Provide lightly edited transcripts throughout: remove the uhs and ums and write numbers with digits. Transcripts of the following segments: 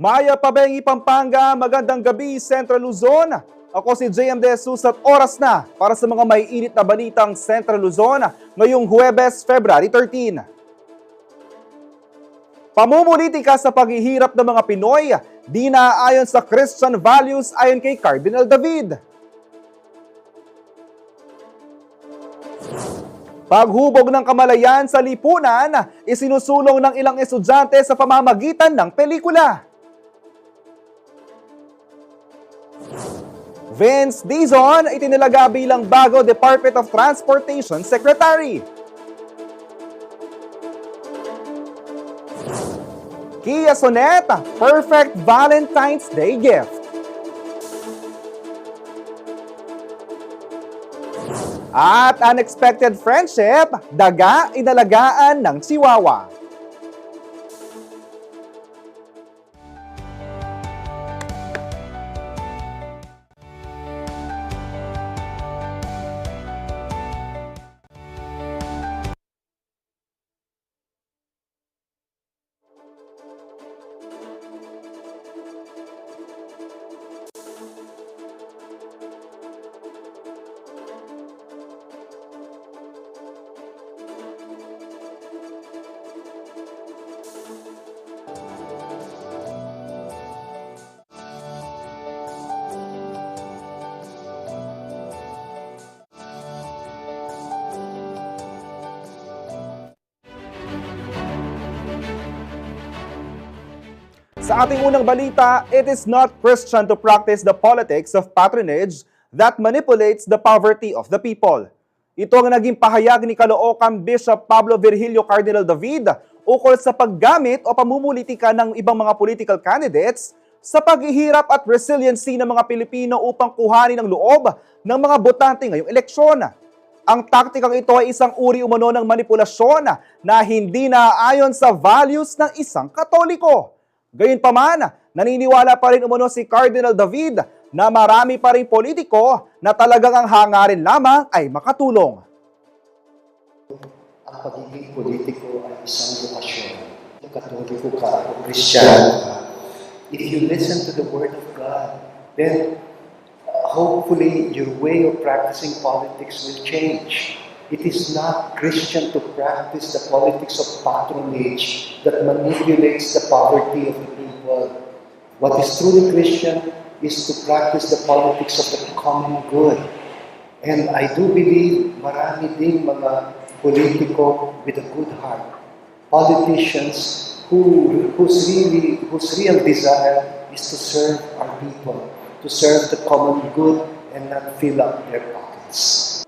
Maya Pabengi, Pampanga, magandang gabi, Central Luzon. Ako si JM De Jesus at oras na para sa mga may init na balitang Central Luzon ngayong Huwebes, February 13. Pamumulitika sa paghihirap ng mga Pinoy, di naaayon sa Christian values ayon kay Cardinal David. Paghubog ng kamalayan sa lipunan, isinusulong ng ilang estudyante sa pamamagitan ng pelikula. Vince Dizon itinalaga bilang bago Department of Transportation Secretary. Kia Sonet, perfect Valentine's Day gift. At unexpected friendship, daga inalagaan ng Chihuahua. Sa ating unang balita, it is not Christian to practice the politics of patronage that manipulates the poverty of the people. Ito ang naging pahayag ni Caloocan Bishop Pablo Virgilio Cardinal David ukol sa paggamit o pamumulitika ng ibang mga political candidates sa paghihirap at resiliency ng mga Pilipino upang kuhanin ang loob ng mga botante ngayong eleksyon. Ang taktikang ito ay isang uri umano ng manipulasyon na hindi naaayon sa values ng isang Katoliko. Gayunpaman, naniniwala pa rin umano si Cardinal David na marami pa rin politiko na talagang ang hangarin lamang ay makatulong. Ang pagiging politiko ay isang lokasyon. Katoliko ka o Kristiyano ka. If you listen to the Word of God, then hopefully your way of practicing politics will change. It is not Christian to practice the politics of patronage that manipulates the poverty of the people. What is truly Christian is to practice the politics of the common good. And I do believe marami ding mga politiko with a good heart. Politicians whose real desire is to serve our people, to serve the common good and not fill up their pockets.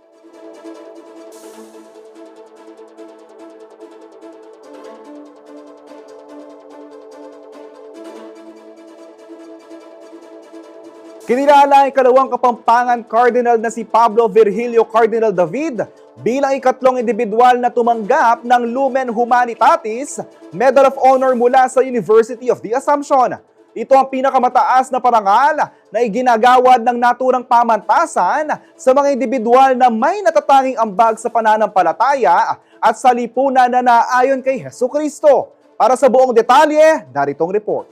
Kinilala ang ikalawang Kapampangan Cardinal na si Pablo Virgilio Cardinal David bilang ikatlong individual na tumanggap ng Lumen Humanitatis Medal of Honor mula sa University of the Assumption. Ito ang pinakamataas na parangal na iginagawad ng naturang pamantasan sa mga individual na may natatanging ambag sa pananampalataya at sa lipunan na naayon kay Hesukristo. Para sa buong detalye, daritong report.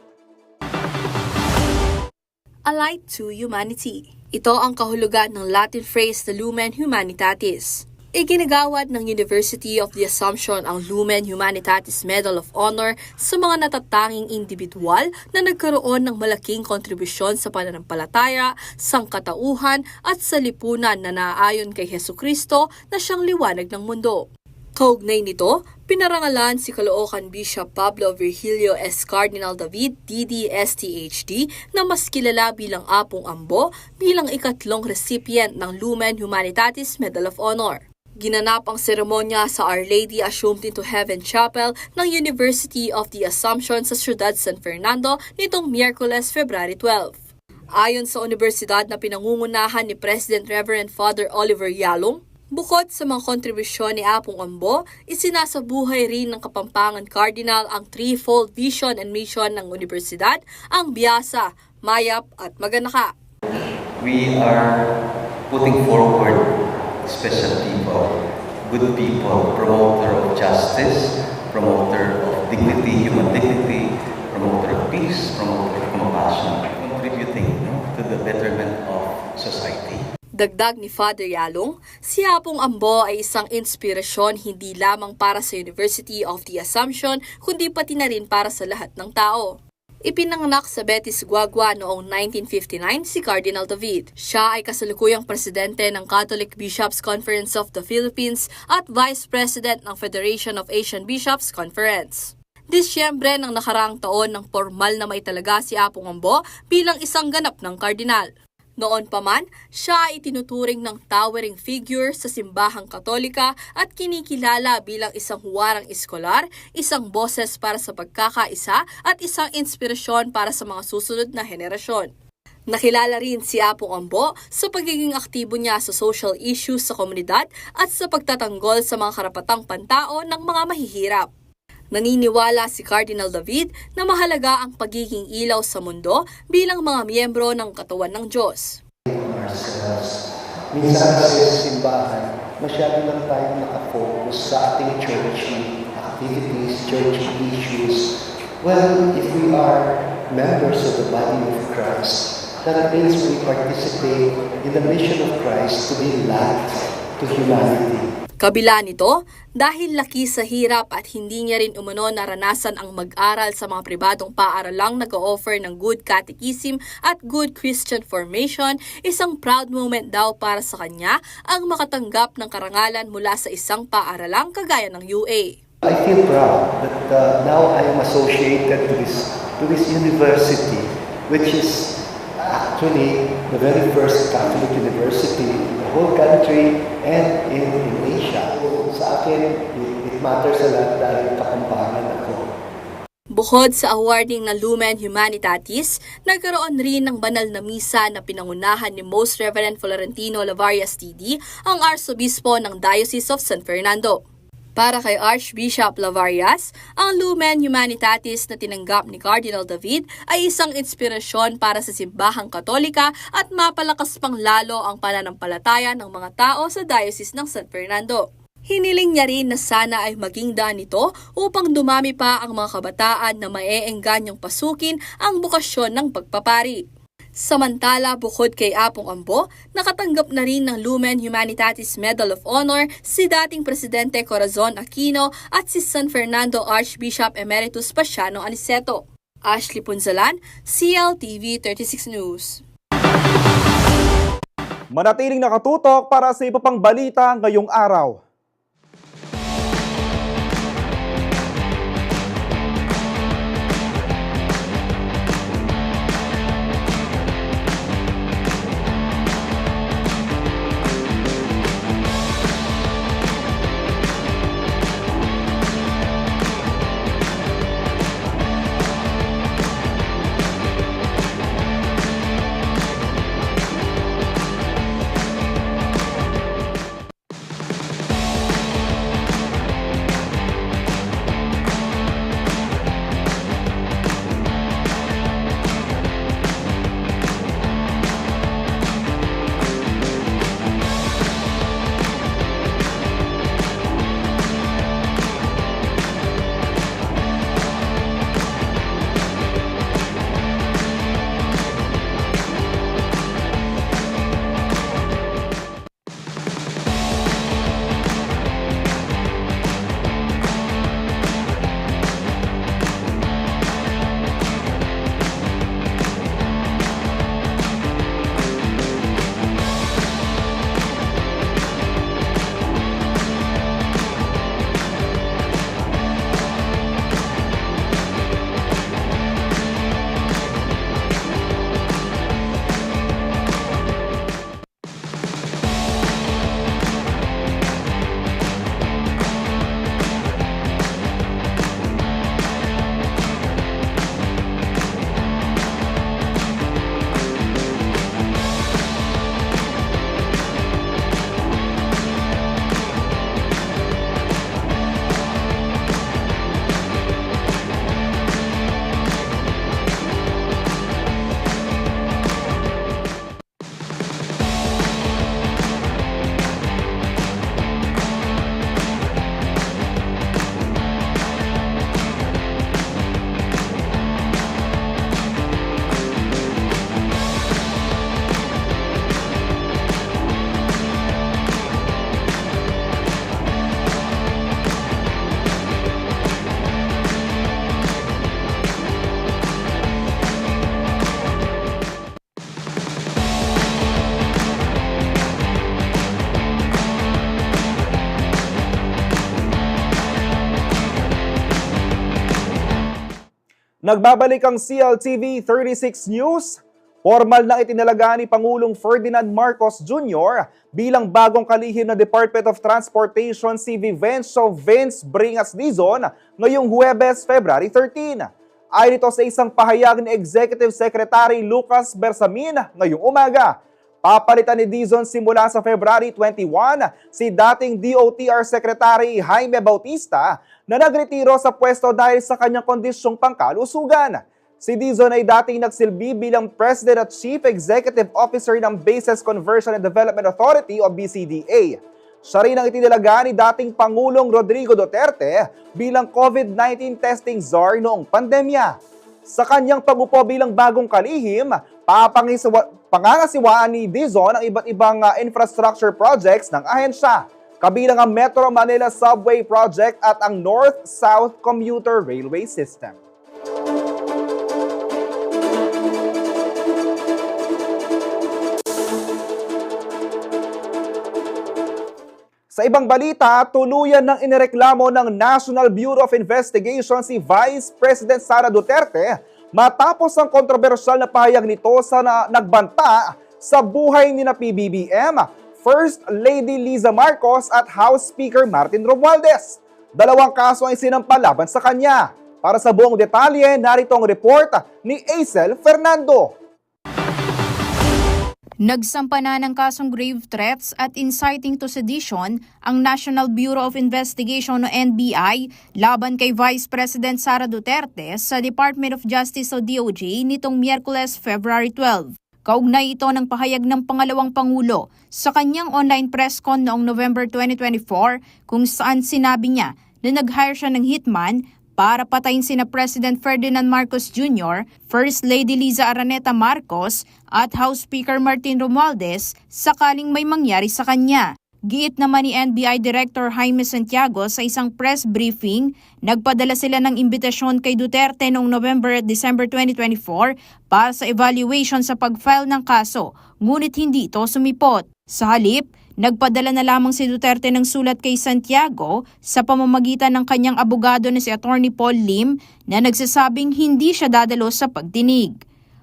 A Light to Humanity. Ito ang kahulugan ng Latin phrase na Lumen Humanitatis. Iginagawad ng University of the Assumption ang Lumen Humanitatis Medal of Honor sa mga natatanging individual na nagkaroon ng malaking kontribusyon sa pananampalataya, sangkatauhan at sa lipunan na naayon kay Hesukristo na siyang liwanag ng mundo. Kaugnay nito, pinarangalan si Caloocan Bishop Pablo Virgilio S. Cardinal David, DD-STHD, na mas kilala bilang Apong Ambo, bilang ikatlong recipient ng Lumen Humanitatis Medal of Honor. Ginanap ang seremonya sa Our Lady Assumed into Heaven Chapel ng University of the Assumption sa Ciudad San Fernando nitong Miyerkules, February 12. Ayon sa universidad na pinangungunahan ni President Reverend Father Oliver Yalong, bukod sa mga kontribusyon ni Apong Ambo, isinasabuhay rin ng Kapampangan Cardinal ang threefold vision and mission ng universidad, ang biyasa, mayap at maganaka. We are putting forward special people, good people, promoter of justice, promoter of dignity, human dignity, promoter of peace, always promoter of compassion, contributing to the betterment of society. Dagdag ni Father Yalong, si Apong Ambo ay isang inspirasyon hindi lamang para sa University of the Assumption, kundi pati na rin para sa lahat ng tao. Ipinanganak sa Betis, Guagua noong 1959 si Cardinal David. Siya ay kasalukuyang presidente ng Catholic Bishops' Conference of the Philippines at Vice President ng Federation of Asian Bishops' Conference. Disyembre ng nakaraang taon nang formal na maitalaga si Apong Ambo bilang isang ganap ng kardinal. Noon pa man, siya ay tinuturing ng towering figure sa simbahang Katolika at kinikilala bilang isang huwarang eskolar, isang boses para sa pagkakaisa at isang inspirasyon para sa mga susunod na henerasyon. Nakilala rin si Apong Ambo sa pagiging aktibo niya sa social issues sa komunidad at sa pagtatanggol sa mga karapatang pantao ng mga mahihirap. Naniniwala si Cardinal David na mahalaga ang pagiging ilaw sa mundo bilang mga miyembro ng katawan ng Diyos. Minsan kasi sa simbahan, masyado lang tayo nakafocus sa ating church activities, church issues. Well, if we are members of the body of Christ, that means we participate in the mission of Christ to be light to humanity. Kabila nito, dahil laki sa hirap at hindi niya rin umano naranasan ang mag-aral sa mga pribadong paaralang nag-o-offer ng good catechism at good Christian formation, isang proud moment daw para sa kanya ang makatanggap ng karangalan mula sa isang paaralang kagaya ng UA. I feel proud that now I am associated to this university, which is actually the very first Catholic university in the whole country and in Asia. So, sa akin, it matters a lot dahil kapampangan ako. Bukod sa awarding ng Lumen Humanitatis, nagkaroon rin ng banal na misa na pinangunahan ni Most Reverend Florentino Lavarias TD, ang Arsobispo ng Diocese of San Fernando. Para kay Archbishop Lavarias, ang Lumen Humanitatis na tinanggap ni Cardinal David ay isang inspirasyon para sa simbahang Katolika at mapalakas pang lalo ang pananampalataya ng mga tao sa Diocese ng San Fernando. Hiniling niya rin na sana ay maging daan ito upang dumami pa ang mga kabataan na maeengganyang pasukin ang bukasyon ng pagpapari. Samantala, bukod kay Apong Ambo, nakatanggap na rin ng Lumen Humanitatis Medal of Honor si dating Presidente Corazon Aquino at si San Fernando Archbishop Emeritus Pasiano Aniceto. Ashley Punzalan, CLTV 36 News. Manatiling nakatutok para sa iba pang balita ngayong araw. Nagbabalik ang CLTV 36 News. Formal na itinalaga ni Pangulong Ferdinand Marcos Jr. bilang bagong kalihim na Department of Transportation si Vivencio Vince Bringas Dizon ngayong Huwebes, February 13. Ayon ito sa isang pahayag ni Executive Secretary Lucas Bersamin ngayong umaga. Papalitan ni Dizon simula sa February 21 si dating DOTR Secretary Jaime Bautista na nagretiro sa pwesto dahil sa kanyang kondisyong pangkalusugan. Si Dizon ay dating nagsilbi bilang President at Chief Executive Officer ng Bases Conversion and Development Authority o BCDA. Siya rin ang itinalaga ni dating Pangulong Rodrigo Duterte bilang COVID-19 testing czar noong pandemya. Sa kanyang pag-upo bilang bagong kalihim, pangangasiwaan ni Dizon ang iba't ibang infrastructure projects ng ahensya, kabilang ang Metro Manila Subway Project at ang North-South Commuter Railway System. Sa ibang balita, tuluyan ng inireklamo ng National Bureau of Investigation si Vice President Sara Duterte matapos ang kontrobersyal na pahayag nito sa nagbanta sa buhay ni na PBBM, First Lady Liza Marcos at House Speaker Martin Romualdez. Dalawang kaso ay sinampalaban sa kanya. Para sa buong detalye, narito ang report ni Aisel Fernando. Nagsampa na ng kasong grave threats at inciting to sedition ang National Bureau of Investigation o NBI laban kay Vice President Sara Duterte sa Department of Justice o DOJ nitong Miyerkules, February 12. Kaugnay ito ng pahayag ng pangalawang Pangulo sa kanyang online press con noong November 2024 kung saan sinabi niya na nag-hire siya ng hitman para patayin sina President Ferdinand Marcos Jr., First Lady Liza Araneta Marcos at House Speaker Martin Romualdez sakaling may mangyari sa kanya. Giit naman ni NBI Director Jaime Santiago sa isang press briefing, nagpadala sila ng imbitasyon kay Duterte noong November at December 2024 para sa evaluation sa pag-file ng kaso, ngunit hindi ito sumipot. Sa halip, nagpadala na lamang si Duterte ng sulat kay Santiago sa pamamagitan ng kanyang abogado na si Attorney Paul Lim na nagsasabing hindi siya dadalo sa pagdinig.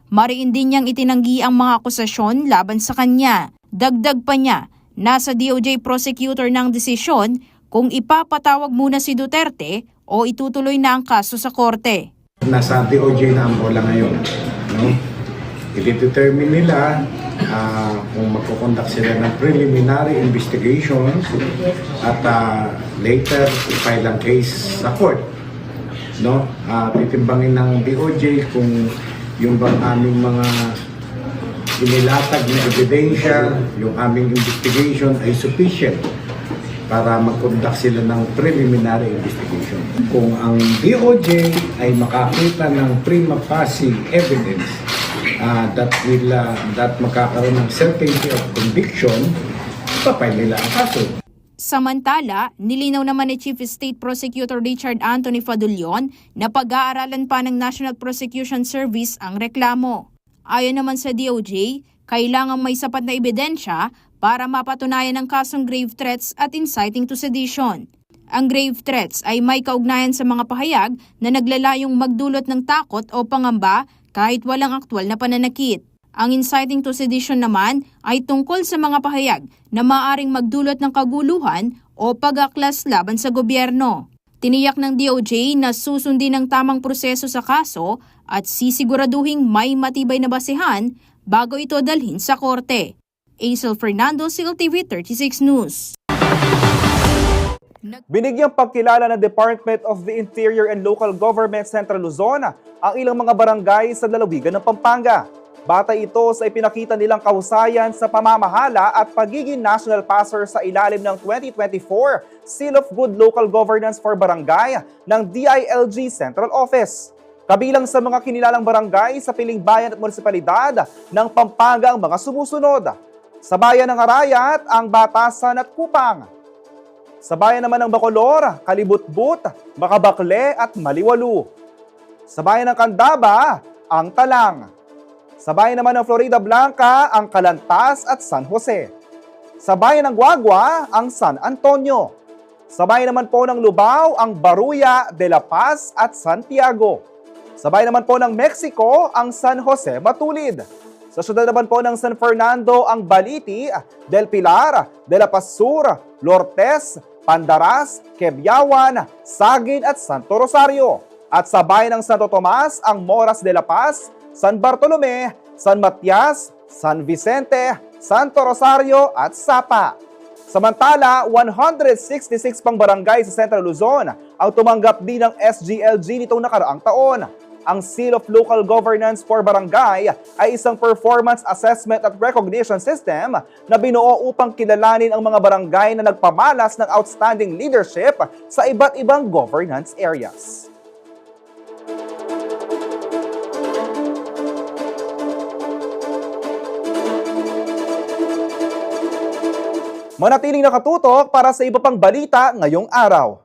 Mariin din niyang itinanggi ang mga akusasyon laban sa kanya. Dagdag pa niya, nasa DOJ prosecutor ng desisyon kung ipapatawag muna si Duterte o itutuloy na ang kaso sa korte. Nasa DOJ na ang bola ngayon. No? I-determine nila kung magkukonduct sila ng preliminary investigations at later i-file ang case sa court. No? Titimbangin ng DOJ kung yung bang aming mga inilatag na ebidensya, yung aming investigation ay sufficient para mag-conduct sila ng preliminary investigation. Kung ang DOJ ay makakita ng prima facie evidence that magkakaroon ng certainty of conviction, papay nila ang kaso. Samantala, nilinaw naman ni Chief State Prosecutor Richard Anthony Fadulion na pag-aaralan pa ng National Prosecution Service ang reklamo. Ayon naman sa DOJ, kailangan may sapat na ebidensya para mapatunayan ang kasong grave threats at inciting to sedition. Ang grave threats ay may kaugnayan sa mga pahayag na naglalayong magdulot ng takot o pangamba kahit walang aktwal na pananakit. Ang inciting to sedition naman ay tungkol sa mga pahayag na maaaring magdulot ng kaguluhan o pag-aklas laban sa gobyerno. Tiniyak ng DOJ na susundin ang tamang proseso sa kaso at sisiguraduhing may matibay na basehan bago ito dalhin sa korte. Aisel Fernando, CLTV 36 News. Binigyang pagkilala ng Department of the Interior and Local Government Central Luzon ang ilang mga barangay sa lalawigan ng Pampanga. Batay ito sa ipinakita nilang kahusayan sa pamamahala at pagiging national passer sa ilalim ng 2024 Seal of Good Local Governance for Barangay ng DILG Central Office. Kabilang sa mga kinilalang barangay sa piling bayan at munisipalidad ng Pampanga ang mga sumusunod. Sa bayan ng Arayat, ang Batasan at Kupang. Sa bayan naman ng Bacolor, Kalibutbut, Makabakle at Maliwalu. Sa bayan ng Candaba, ang Talang. Sa bayan naman ng Florida Blanca, ang Calantas at San Jose. Sa bayan ng Guagua, ang San Antonio. Sa bayan naman po ng Lubao, ang Baruya, De La Paz at Santiago. Sabay naman po ng Mexico ang San Jose matulid. Sa syudad naman po ng San Fernando ang Baliti, Del Pilar, De La Paz Sur, Lortes, Pandaras, Quebiawan, Sagin at Santo Rosario. At sa bayan ng Santo Tomas ang Moras de la Paz, San Bartolome, San Matias, San Vicente, Santo Rosario at Sapa. Samantala, 166 pang barangay sa Central Luzon ang tumanggap din ng SGLG nitong nakaraang taon. Ang Seal of Local Governance for Barangay ay isang performance assessment at recognition system na binuo upang kilalanin ang mga barangay na nagpamalas ng outstanding leadership sa iba't ibang governance areas. Manatiling nakatutok para sa iba pang balita ngayong araw.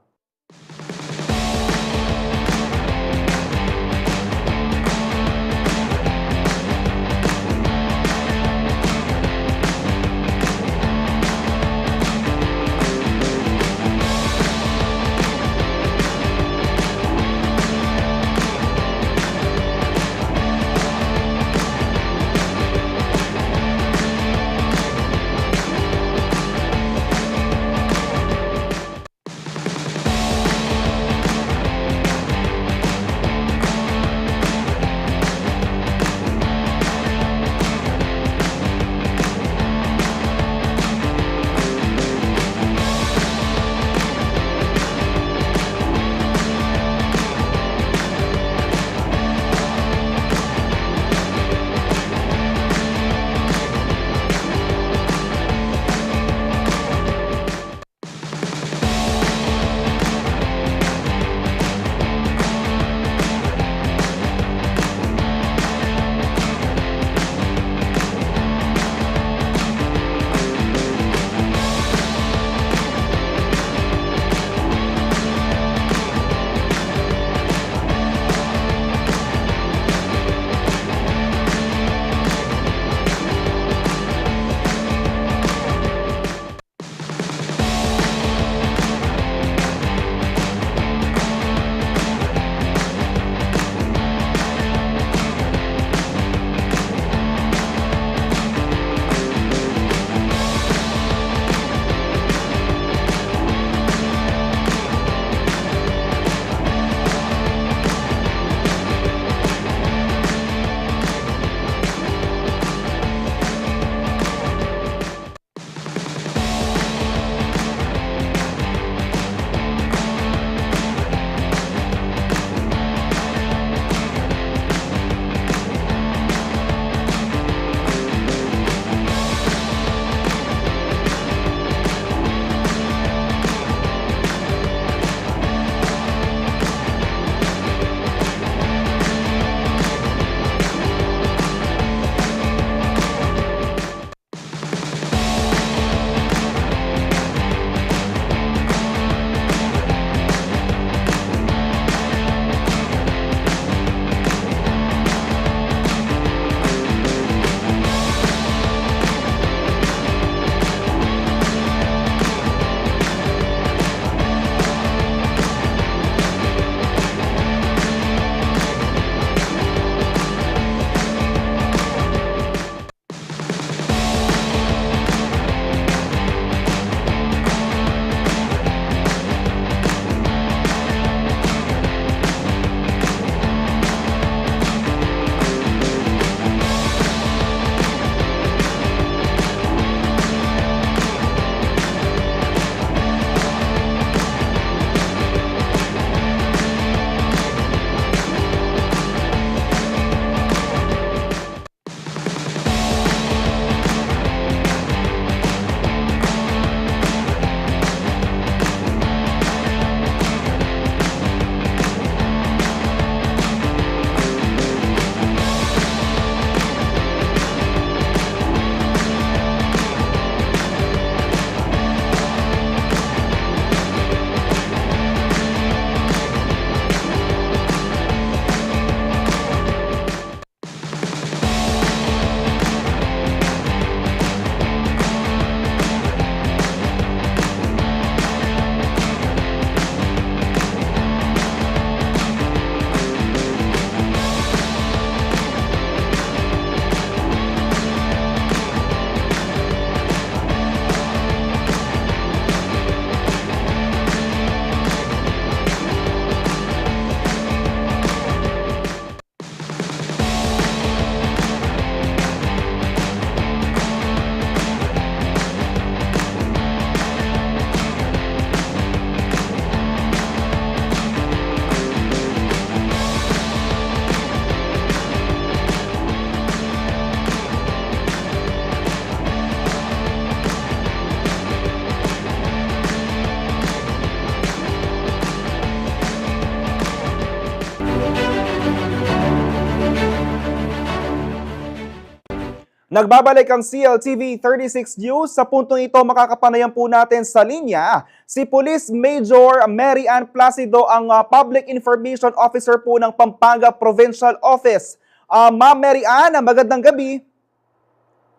Nagbabalik ang CLTV 36 News. Sa puntong ito, makakapanayan po natin sa linya si Police Major Mary Ann Placido, ang Public Information Officer po ng Pampanga Provincial Office. Ma'am Mary Ann, magandang gabi.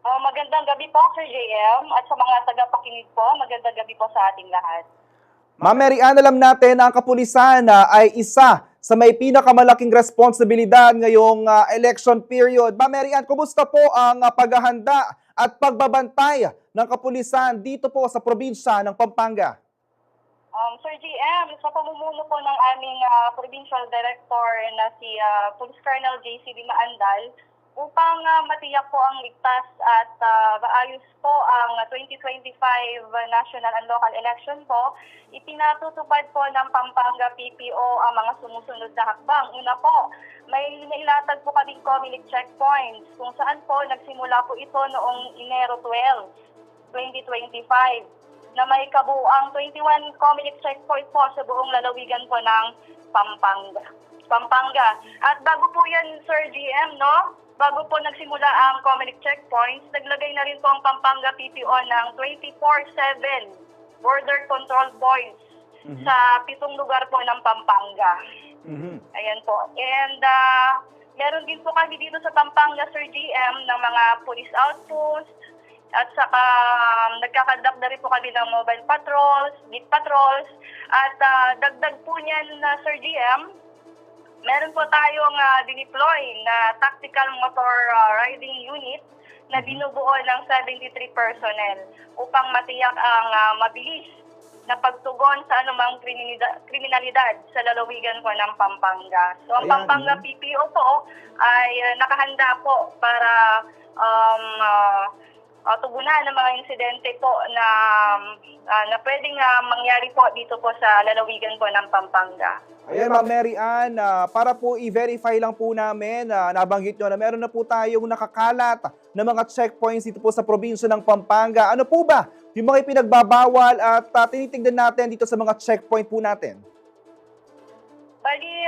Magandang gabi po, Sir JM, at sa mga tagapakinig po, magandang gabi po sa ating lahat. Ma'am Mary Ann, alam natin na ang kapulisan ay isa sa may pinakamalaking responsibilidad ngayong election period. Ma'am Mary Ann, kumusta po ang paghahanda at pagbabantay ng kapulisan dito po sa probinsya ng Pampanga? Sir GM, sa pamumuno po ng aming Provincial Director na si Police Colonel J.C. Maandal, upang matiyak po ang ligtas at maayos po ang 2025 national and local election po, ipinatutupad po ng Pampanga PPO ang mga sumusunod na hakbang. Una po, may nailatag po kaming Comelec checkpoints kung saan po nagsimula po ito noong Enero 12, 2025 na may kabuuang 21 Comelec checkpoint po sa buong lalawigan po ng Pampanga. At bago po yan, Sir GM, no? Bago po nagsimula ang Comelec checkpoints, naglagay na rin po ang Pampanga PPO ng 24/7 border control points sa 7 lugar po ng Pampanga. Ayan po. And meron din po kami dito sa Pampanga, Sir GM, ng mga police outposts, at saka nagkakandak na rin po kami ng mobile patrols, beat patrols, at dagdag po niyan, Sir GM, meron po tayong dineploy na tactical motor riding unit na binubuo ng 73 personnel upang matiyak ang mabilis na pagtugon sa anumang kriminalidad sa lalawigan po ng Pampanga. So ang Pampanga PPO po ay nakahanda po para tugunan ng mga insidente po na pwedeng mangyari po dito po sa lalawigan po ng Pampanga. Ayan, Ma'am Mary Ann, para po i-verify lang po namin, nabanggit nyo na meron na po tayong nakakalat na mga checkpoints dito po sa probinsya ng Pampanga. Ano po ba yung mga ipinagbabawal at tinitignan natin dito sa mga checkpoint po natin? Bali,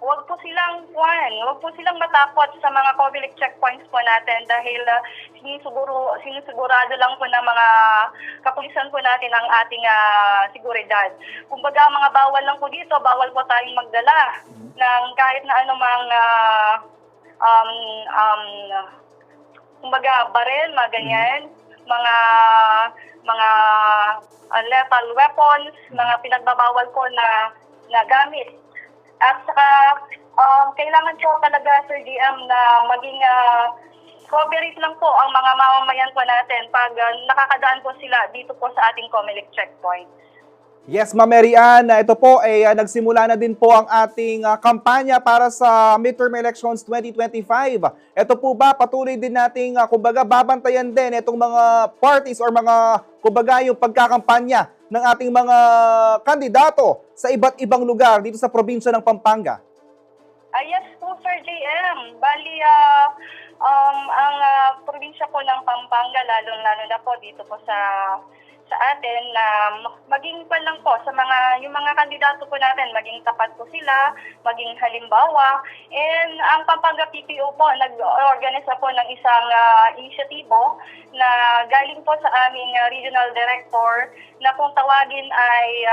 huwag po silang matakot sa mga Comelec checkpoints po natin dahil sinisigurado lang po ng mga kapulisan po natin ang ating seguridad. Kumbaga, mga bawal lang po dito, bawal po tayong magdala ng kahit na anumang kumbaga, baril, mga ganyan, mga lethal weapons, mga pinagbabawal po na gamit. At saka, kailangan po talaga, Sir DM, na maging cooperate lang po ang mga mamamayan po natin pag nakakadaan po sila dito po sa ating Comelec checkpoint. Yes, Ma'am Mary Ann, ito po ay nagsimula na din po ang ating kampanya para sa midterm elections 2025. Ito po ba patuloy din nating kumbaga babantayan din itong mga parties or mga kumbaga yung pagkakampanya ng ating mga kandidato sa iba't ibang lugar dito sa probinsya ng Pampanga? Yes po, Sir JM. Bali, ang probinsya po ng Pampanga, lalo na po dito po sa atin na maging pa lang po sa yung mga kandidato po natin, maging tapat po sila, maging halimbawa. And ang Pampanga PPO po nag-organize po ng isang inisyatibo na galing po sa aming regional director na kung tawagin ay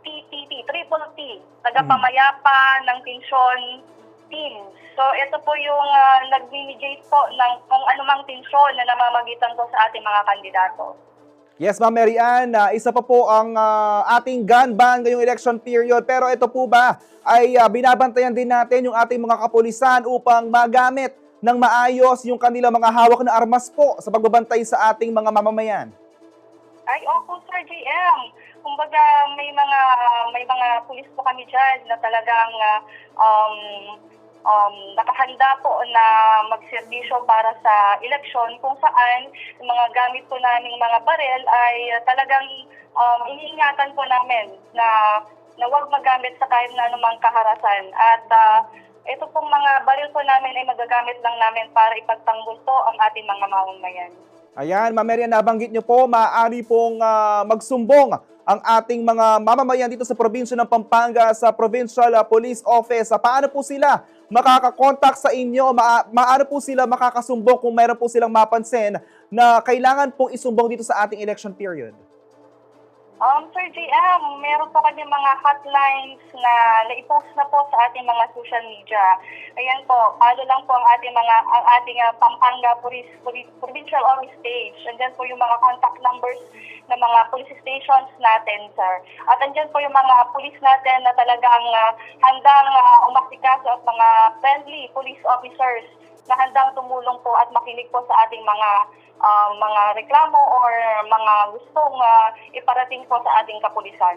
TTT, Triple T, tagapamayapa ng tensyon team. So ito po yung nag-mediate po ng kung anumang tensyon na namamagitan po sa ating mga kandidato. Yes, Ma'am Mary Ann, isa pa po ang ating gun ban ngayong election period. Pero ito po ba ay binabantayan din natin yung ating mga kapulisan upang magamit ng maayos yung kanilang mga hawak na armas po sa pagbabantay sa ating mga mamamayan? Ay, opo, Sir GM. Kumbaga, may mga pulis po kami dyan na talagang nakahanda po na magserbisyo para sa eleksyon kung saan yung mga gamit po naming mga barel ay talagang iniingatan po namin na huwag magamit sa kahit na anumang kaharasan. At ito pong mga baril po namin ay magagamit lang namin para ipagtanggol po ang ating mga mamamayan. Ayan, Ma'am Mary Ann, nabanggit nyo po, maaari pong magsumbong ang ating mga mamamayan dito sa probinsya ng Pampanga sa Provincial Police Office. Paano po sila makakakontak sa inyo? Maano po sila makakasumbong kung mayroon po silang mapansin na kailangan pong isumbong dito sa ating election period? Sir JM, meron po kami mga hotlines na naipost na po sa ating mga social media. Ayan po, follow lang po ang ating Pampanga Provincial Office page. Andyan po yung mga contact numbers ng mga police stations natin, sir. At andyan po yung mga police natin na talagang handang umasikaso at mga friendly police officers na handang tumulong po at makinig po sa ating mga reklamo or mga gustong iparating po sa ating kapulisan.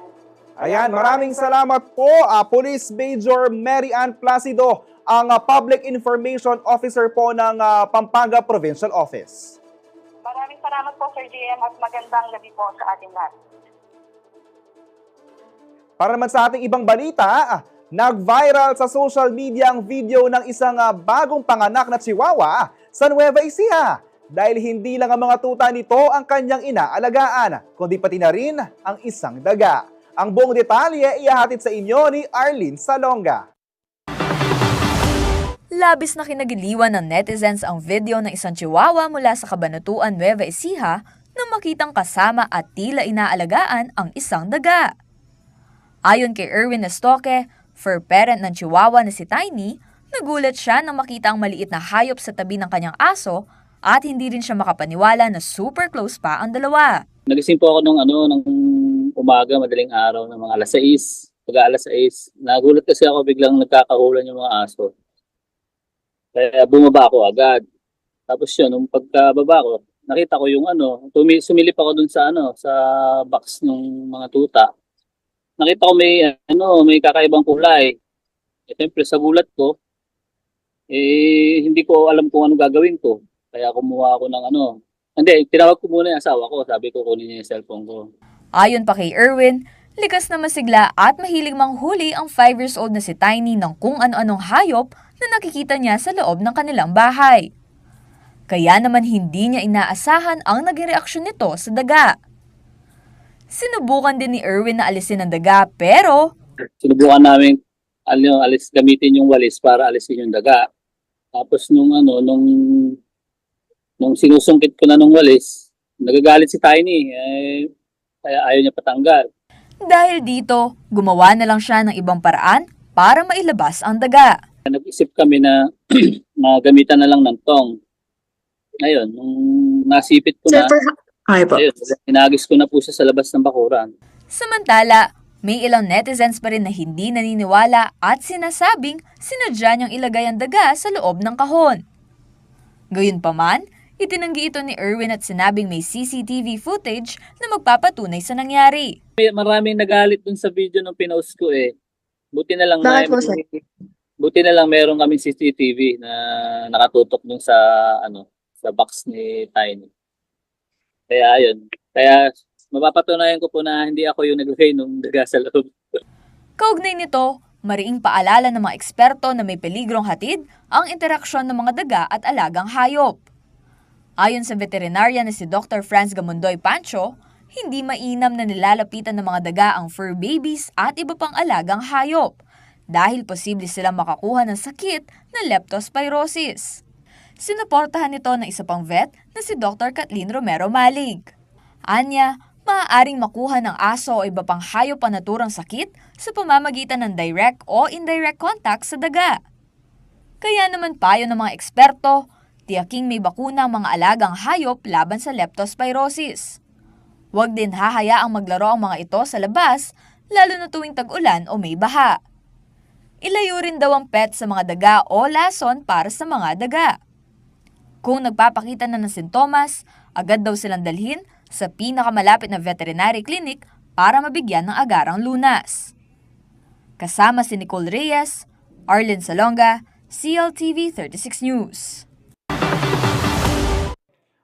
Ayan, maraming salamat po, Police Major Mary Ann Placido, ang Public Information Officer po ng Pampanga Provincial Office. Maraming salamat po, Sir JM, at magandang gabi po sa ating lahat. Para naman sa ating ibang balita, nag-viral sa social media ang video ng isang bagong panganak na chihuahua sa Nueva Ecija. Dahil hindi lang ang mga tuta nito ang kanyang inaalagaan, kundi pati na rin ang isang daga. Ang buong detalye ihahatid sa inyo ni Arlene Salonga. Labis na kinagiliwan ng netizens ang video ng isang chihuahua mula sa Cabanatuan, Nueva Ecija nang makitang kasama at tila inaalagaan ang isang daga. Ayon kay Erwin Estoque, fur parent ng chihuahua na si Tiny, nagulat siya nang makita ang maliit na hayop sa tabi ng kanyang aso at hindi rin siya makapaniwala na super close pa ang dalawa. Nagising po ako nung umaga, madaling araw ng mga alas 6. Pag alas 6, nagulat kasi ako biglang nagkakahulan yung mga aso. Kaya bumaba ako agad. Tapos yun, nung pagkababa ko, nakita ko yung sumilip ako dun sa sa box ng mga tuta. Nakita ko may kakaibang kulay. Siyempre sa gulat ko, hindi ko alam kung ano gagawin ko. Kaya kumuha ako ng tinawag ko muna yung asawa ko. Sabi ko, kunin niya yung cellphone ko. Ayon pa kay Erwin, likas na masigla at mahilig manghuli ang 5 years old na si Tiny ng kung ano-anong hayop na nakikita niya sa loob ng kanilang bahay. Kaya naman hindi niya inaasahan ang naging reaksyon nito sa daga. Sinubukan din ni Erwin na alisin ang daga pero Sinubukan namin gamitin yung walis para alisin yung daga. Tapos nung sinusungkit ko na nung walis, nagagalit si Tiny. Kaya ayaw niya patanggal. dahil dito, gumawa na lang siya ng ibang paraan para mailabas ang daga. Nag-isip kami na gamitan na lang ng tong. Ngayon, nung nasipit ko na, inagis ko na po siya sa labas ng bakuran. Samantala, may ilang netizens pa rin na hindi naniniwala at sinasabing sinadya niyang ilagay ang daga sa loob ng kahon. Gayunpaman, itinanggi ito ni Erwin at sinabing may CCTV footage na magpapatunay sa nangyari. Maraming nagalit dun sa video nung pinost ko Buti na lang meron kaming CCTV na nakatutok dun sa box ni Tiny. Kaya ayun. Kaya mapapatunayan ko po na hindi ako yung naglagay nung daga sa loob. Kaugnay nito, mariing paalala ng mga eksperto na may peligrong hatid ang interaksyon ng mga daga at alagang hayop. Ayon sa veterinarya na si Dr. Franz Gamondoy Pancho, hindi mainam na nilalapitan ng mga daga ang fur babies at iba pang alagang hayop dahil posible silang makakuha ng sakit na leptospirosis. Sinuportahan nito ng isa pang vet na si Dr. Kathleen Romero Malig. Anya, maaaring makuha ng aso o iba pang hayop ang naturang sakit sa pamamagitan ng direct o indirect contact sa daga. Kaya naman payo ng mga eksperto, tiyaking may bakuna ang mga alagang hayop laban sa leptospirosis. Huwag din hahayaang maglaro ang mga ito sa labas, lalo na tuwing tag-ulan o may baha. Ilayo rin daw ang pet sa mga daga o lason para sa mga daga. Kung nagpapakita na ng sintomas, agad daw silang dalhin sa pinakamalapit na veterinary clinic para mabigyan ng agarang lunas. Kasama si Nicole Reyes, Arlene Salonga, CLTV 36 News.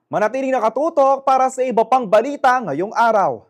Manatiling nakatutok para sa iba pang balita ngayong araw.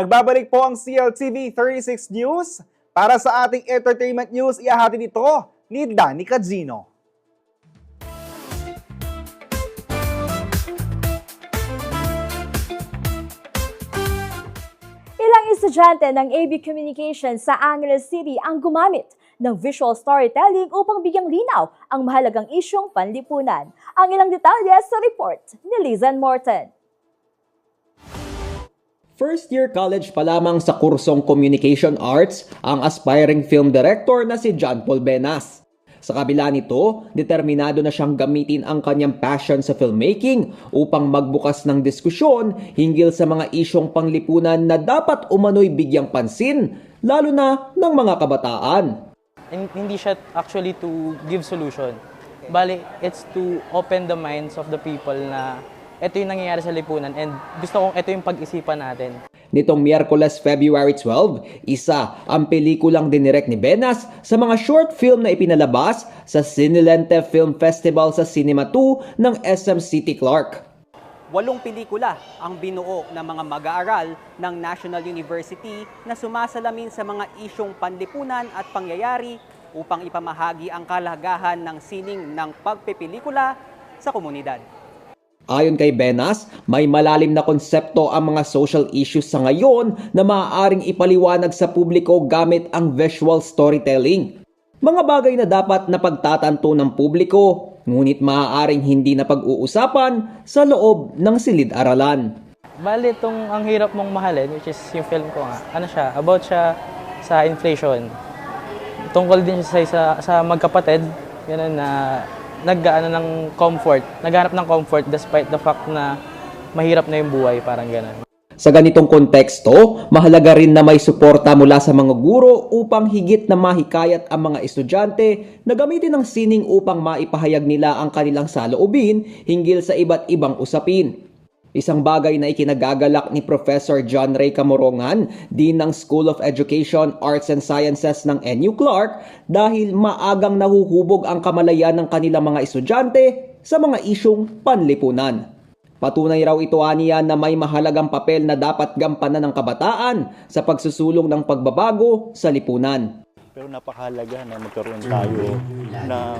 Nagbabalik po ang CLTV 36 News. Para sa ating entertainment news, ihahatid ito ni Danny Cadzino. Ilang estudyante ng AB Communications sa Angeles City ang gumamit ng visual storytelling upang bigyang linaw ang mahalagang isyong panlipunan. Ang ilang detalye sa report ni Lizan Morton. First-year college pa lamang sa kursong Communication Arts ang aspiring film director na si John Paul Benas. Sa kabila nito, determinado na siyang gamitin ang kanyang passion sa filmmaking upang magbukas ng diskusyon hinggil sa mga isyong panglipunan na dapat umano'y bigyang pansin, lalo na ng mga kabataan. Hindi siya actually to give solution. Bali, it's to open the minds of the people na ito yung nangyayari sa lipunan and gusto kong ito yung pag-isipan natin. Nitong Miyerkules, February 12, isa ang pelikulang dinirect ni Benas sa mga short film na ipinalabas sa Cinelente Film Festival sa Cinema 2 ng SM City Clark. 8 pelikula ang binuo ng mga mag-aaral ng National University na sumasalamin sa mga isyong panlipunan at pangyayari upang ipamahagi ang kahalagahan ng sining ng pagpipelikula sa komunidad. Ayon kay Benas, may malalim na konsepto ang mga social issues sa ngayon na maaaring ipaliwanag sa publiko gamit ang visual storytelling. Mga bagay na dapat na pagtatanto ng publiko, ngunit maaaring hindi na pag-uusapan sa loob ng silid-aralan. Bali, itong ang hirap mong mahalin, which is yung film ko nga, about siya sa inflation. Tungkol din siya sa magkapatid, ganun na naghanap ng comfort despite the fact na mahirap na yung buhay, parang ganun. Sa ganitong konteksto, mahalaga rin na may suporta mula sa mga guro upang higit na mahikayat ang mga estudyante na gamitin ang sining upang maipahayag nila ang kanilang saloobin hinggil sa iba't ibang usapin. Isang bagay na ikinagagalak ni Professor John Ray Camorongan, Dean ng School of Education, Arts and Sciences ng NU Clark, dahil maagang nahuhubog ang kamalayan ng kanilang mga estudyante sa mga isyong panlipunan. Patunay raw ito aniya na may mahalagang papel na dapat gampanan ng kabataan sa pagsusulong ng pagbabago sa lipunan. Pero napakahalaga na magkaroon tayo ng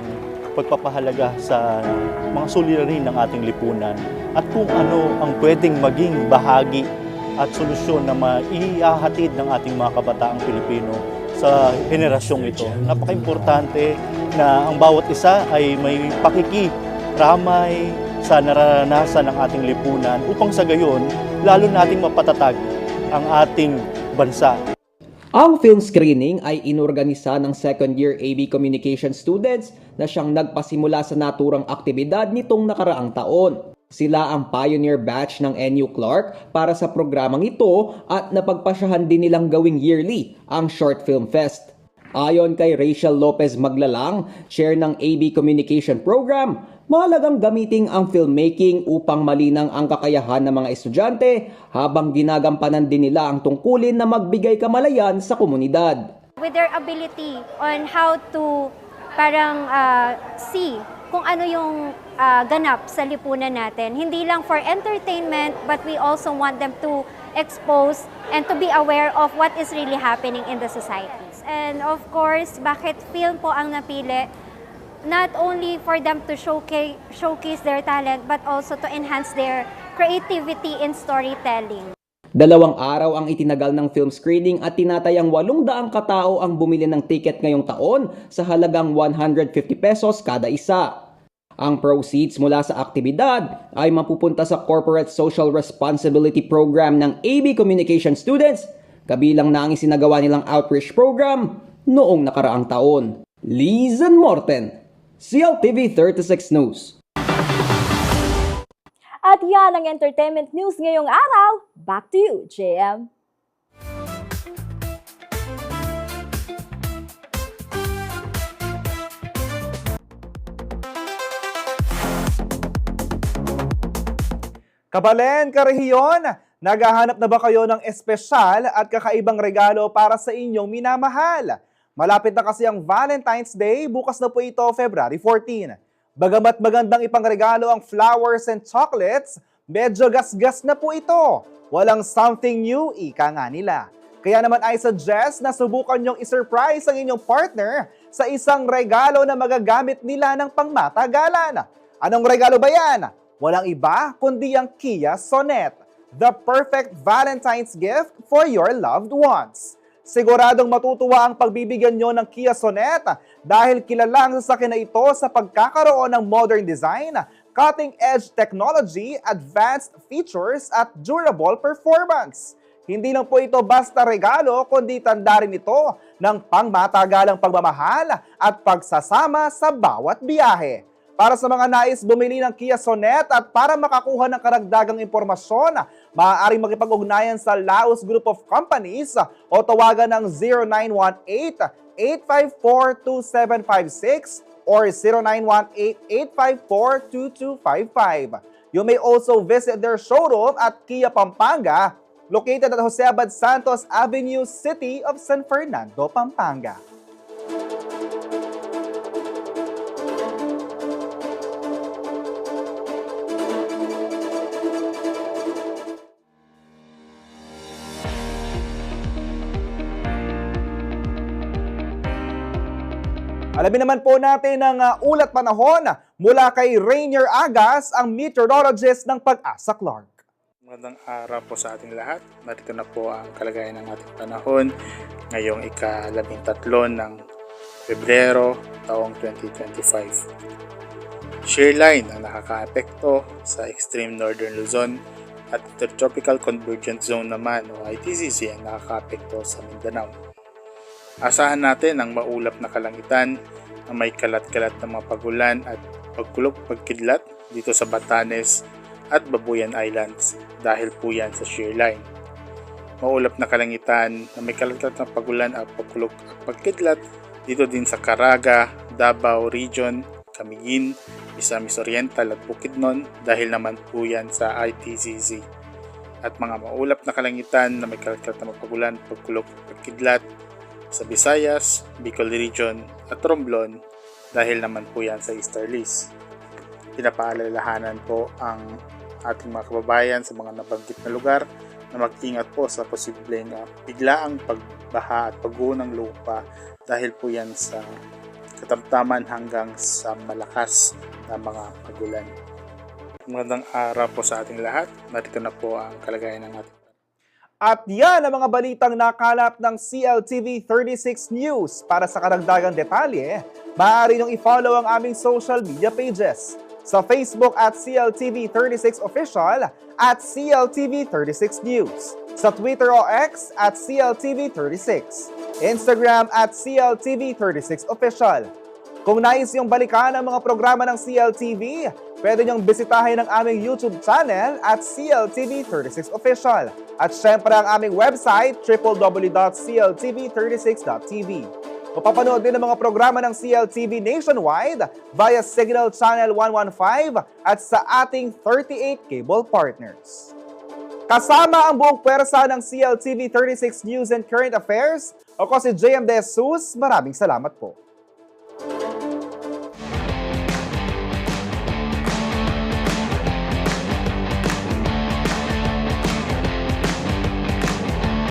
pagpapahalaga sa mga suliranin ng ating lipunan at kung ano ang pwedeng maging bahagi at solusyon na maihahatid ng ating mga kabataang Pilipino sa henerasyong ito. Napaka-importante na ang bawat isa ay may pakikiramay sa nararanasan ng ating lipunan upang sa gayon lalo nating mapatatag ang ating bansa. Ang film screening ay inorganisa ng second-year AB Communication students na siyang nagpasimula sa naturang aktibidad nitong nakaraang taon. Sila ang pioneer batch ng NU Clark para sa programang ito at napagpasyahan din nilang gawing yearly ang Short Film Fest. Ayon kay Rachel Lopez Maglalang, chair ng AB Communication Program, mahalagang gamitin ang filmmaking upang malinang ang kakayahan ng mga estudyante habang ginagampanan din nila ang tungkulin na magbigay kamalayan sa komunidad. With their ability on how to see kung ano yung ganap sa lipunan natin. Hindi lang for entertainment, but we also want them to expose and to be aware of what is really happening in the societies. And of course, bakit film po ang napili? Not only for them to showcase their talent, but also to enhance their creativity in storytelling. 2 araw ang itinagal ng film screening at tinatayang 800 katao ang bumili ng ticket ngayong taon sa halagang 150 pesos kada isa. Ang proceeds mula sa aktibidad ay mapupunta sa Corporate Social Responsibility Program ng AB Communication students, kabilang na ang isinagawa nilang outreach program noong nakaraang taon. Lizan Morton, CLTV 36 News. At yan ang entertainment news ngayong araw. Back to you, JM. Kabalen, karehiyon, naghahanap na ba kayo ng espesyal at kakaibang regalo para sa inyong minamahal? Malapit na kasi ang Valentine's Day, bukas na po ito, February 14. Bagamat magandang ipangregalo ang flowers and chocolates, medyo gasgas na po ito. Walang something new, ika nga nila. Kaya naman I suggest na subukan nyong isurprise ang inyong partner sa isang regalo na magagamit nila ng pangmatagalan. Anong regalo ba yan? Walang iba kundi ang Kia Sonet, the perfect Valentine's gift for your loved ones. Siguradong matutuwa ang pagbibigyan nyo ng Kia Sonet dahil kilala ang sasakyan na ito sa pagkakaroon ng modern design, cutting-edge technology, advanced features at durable performance. Hindi lang po ito basta regalo, kundi tanda rin ito ng pangmatagalang pagmamahal at pagsasama sa bawat biyahe. Para sa mga nais bumili ng Kia Sonet at para makakuha ng karagdagang impormasyon, maaaring makipag-ugnayan sa Laos Group of Companies o tawagan ng 0918-854-2756 or 0918-854-2255. You may also visit their showroom at Kia Pampanga, located at Jose Abad Santos Avenue, City of San Fernando, Pampanga. Alamin naman po natin ang ulat panahon mula kay Rainier Agas, ang meteorologist ng Pag-asa Clark. Magandang araw po sa ating lahat. Narito na po ang kalagayan ng ating panahon ngayong ika-13 ng Pebrero taong 2025. Shear line ang nakaka-apekto sa extreme northern Luzon at Intertropical Convergence Zone naman o ITCZ ang nakaka-apekto sa Mindanao. Asahan natin ang maulap na kalangitan na may kalat-kalat na mga pagulan at pagkulog-pagkidlat dito sa Batanes at Babuyan Islands dahil po yan sa shear line. Maulap na kalangitan na may kalat-kalat na pagulan at pagkulog-pagkidlat dito din sa Caraga, Davao Region, Camiguin, Misamis Oriental at Bukidnon dahil naman po yan sa ITCZ. At mga maulap na kalangitan na may kalat-kalat na pagulan at pagkulog-pagkidlat sa Visayas, Bicol Region at Romblon dahil naman po yan sa Easterlies. Pinapaalalahanan po ang ating mga kababayan sa mga nabanggit na lugar na mag-ingat po sa posibleng biglaang pagbaha at pagguho ng lupa dahil po yan sa katamtaman hanggang sa malakas na mga pagulan. Magandang araw po sa ating lahat. Narito na po ang kalagayan ng ating. At yan ang mga balitang nakalap ng CLTV 36 News. Para sa karagdagang detalye, maaari niyong i-follow ang aming social media pages. Sa Facebook at CLTV 36 Official at CLTV 36 News. Sa Twitter o X at CLTV 36. Instagram at CLTV 36 Official. Kung nais niyong balikan ang mga programa ng CLTV, pwede niyong bisitahin ang aming YouTube channel at CLTV 36 Official. At syempre ang aming website, www.cltv36.tv. Mapapanood din ang mga programa ng CLTV nationwide via Signal Channel 115 at sa ating 38 cable partners. Kasama ang buong pwersa ng CLTV 36 News and Current Affairs, ako si JM De Jesus, maraming salamat po.